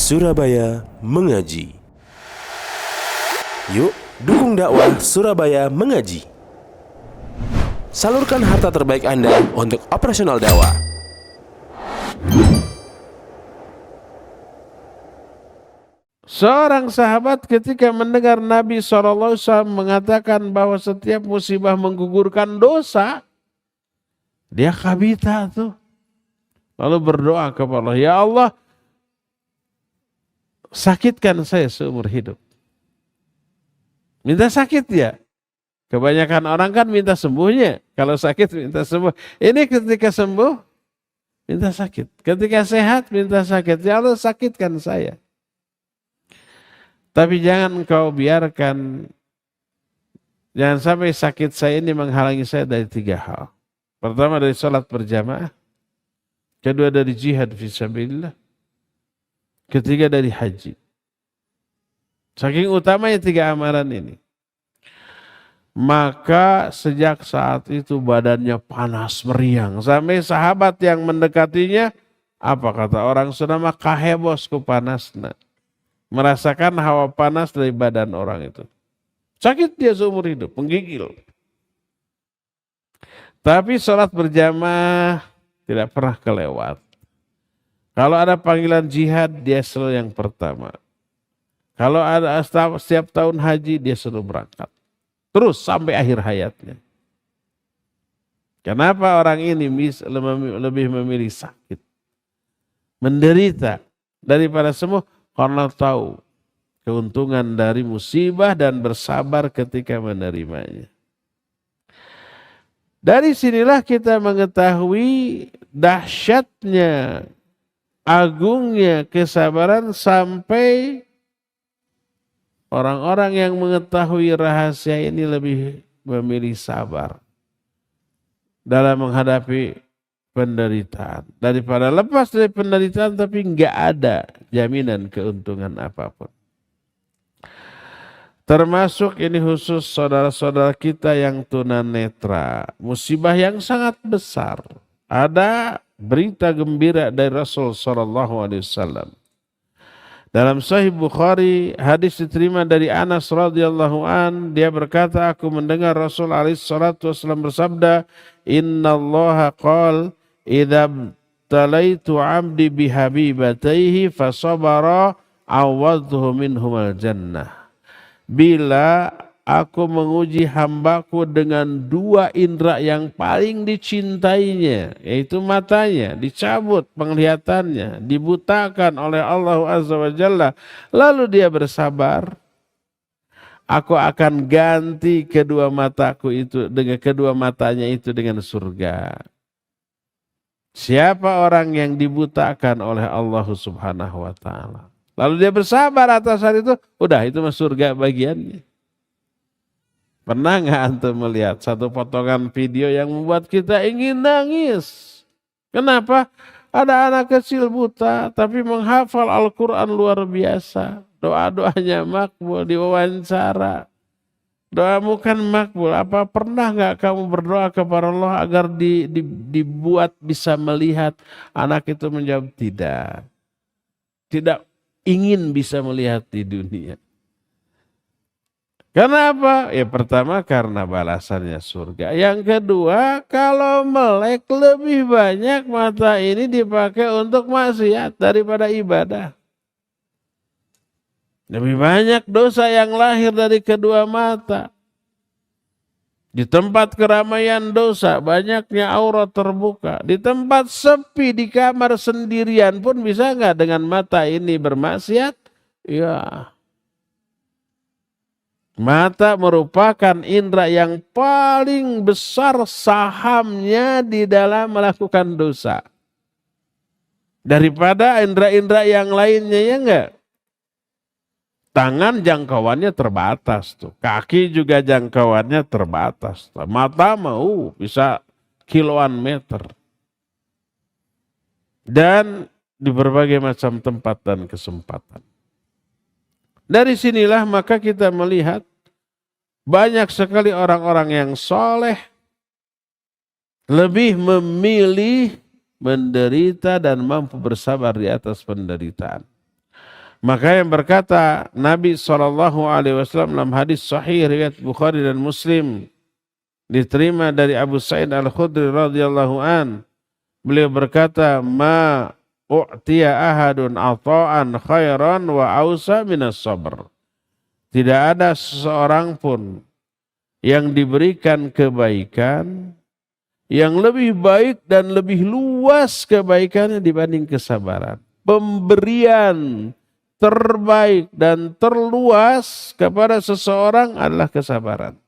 Surabaya Mengaji. Yuk, dukung dakwah Surabaya Mengaji. Salurkan harta terbaik Anda untuk operasional dakwah. Seorang sahabat ketika mendengar Nabi SAW mengatakan bahwa setiap musibah menggugurkan dosa, dia kabita tuh. Lalu berdoa kepada Allah, ya Allah, sakitkan saya seumur hidup. Minta sakit ya. Kebanyakan orang kan minta sembuhnya. Kalau sakit minta sembuh. Ini ketika sembuh, minta sakit. Ketika sehat, minta sakit. Ya Allah, sakitkan saya. Tapi jangan engkau biarkan, jangan sampai sakit saya ini menghalangi saya dari 3 hal. Pertama dari salat berjamaah. Kedua dari jihad fisabilillah. Ketiga dari haji. Saking utamanya 3 amalan ini. Maka sejak saat itu badannya panas meriang. Sampai sahabat yang mendekatinya, apa kata orang Sunda mah kahebosku panasna. Merasakan hawa panas dari badan orang itu. Sakit dia seumur hidup, menggigil. Tapi sholat berjamaah tidak pernah kelewat. Kalau ada panggilan jihad, dia selalu yang pertama. Kalau ada setiap tahun haji, dia selalu berangkat. Terus sampai akhir hayatnya. Kenapa orang ini lebih memilih sakit, menderita daripada sembuh? Karena tahu keuntungan dari musibah dan bersabar ketika menerimanya. Dari sinilah kita mengetahui dahsyatnya, agungnya kesabaran sampai orang-orang yang mengetahui rahasia ini lebih memilih sabar dalam menghadapi penderitaan. Daripada lepas dari penderitaan tapi enggak ada jaminan keuntungan apapun. Termasuk ini khusus saudara-saudara kita yang tunanetra. Musibah yang sangat besar. Ada berita gembira dari Rasul SAW. Dalam Sahih Bukhari, hadis diterima dari Anas radhiyallahu an, dia berkata, aku mendengar Rasul SAW bersabda, Inna Allah qal, idza talaitu abdi bihabibataihi fasabara awadhu minhumal jannah. Bila aku menguji hambaku dengan 2 indera yang paling dicintainya, yaitu matanya, dicabut penglihatannya, dibutakan oleh Allah Azza wa Jalla, lalu dia bersabar, aku akan ganti kedua matanya itu dengan surga. Siapa orang yang dibutakan oleh Allah Subhanahu wa Ta'ala, lalu dia bersabar atas hal itu, udah itu mah surga bagiannya. Pernah nggak antum melihat satu potongan video yang membuat kita ingin nangis? Kenapa? Ada anak kecil buta tapi menghafal Al-Quran luar biasa. Doa-doanya makbul, diwawancara. Doamu kan makbul. Apa pernah nggak kamu berdoa kepada Allah agar dibuat bisa melihat? Anak itu menjawab tidak. Tidak ingin bisa melihat di dunia. Kenapa? Ya pertama karena balasannya surga. Yang kedua, kalau melek lebih banyak mata ini dipakai untuk maksiat daripada ibadah. Lebih banyak dosa yang lahir dari kedua mata. Di tempat keramaian dosa, banyaknya aurat terbuka. Di tempat sepi, di kamar sendirian pun bisa nggak dengan mata ini bermaksiat? Ya. Mata merupakan indera yang paling besar sahamnya di dalam melakukan dosa. Daripada indera-indera yang lainnya, ya enggak? Tangan jangkauannya terbatas tuh. Kaki juga jangkauannya terbatas. Mata mau bisa kiloan meter. Dan di berbagai macam tempat dan kesempatan. Dari sinilah maka kita melihat banyak sekali orang-orang yang soleh lebih memilih menderita dan mampu bersabar di atas penderitaan. Maka yang berkata Nabi SAW dalam hadis sahih riwayat Bukhari dan Muslim, diterima dari Abu Sa'id Al-Khudri radhiyallahu an, beliau berkata, ma u'tiya ahadun ata'an khairan wa ausa minas sabr. Tidak ada seseorang pun yang diberikan kebaikan yang lebih baik dan lebih luas kebaikannya dibanding kesabaran. Pemberian terbaik dan terluas kepada seseorang adalah kesabaran.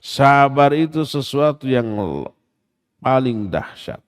Sabar itu sesuatu yang paling dahsyat.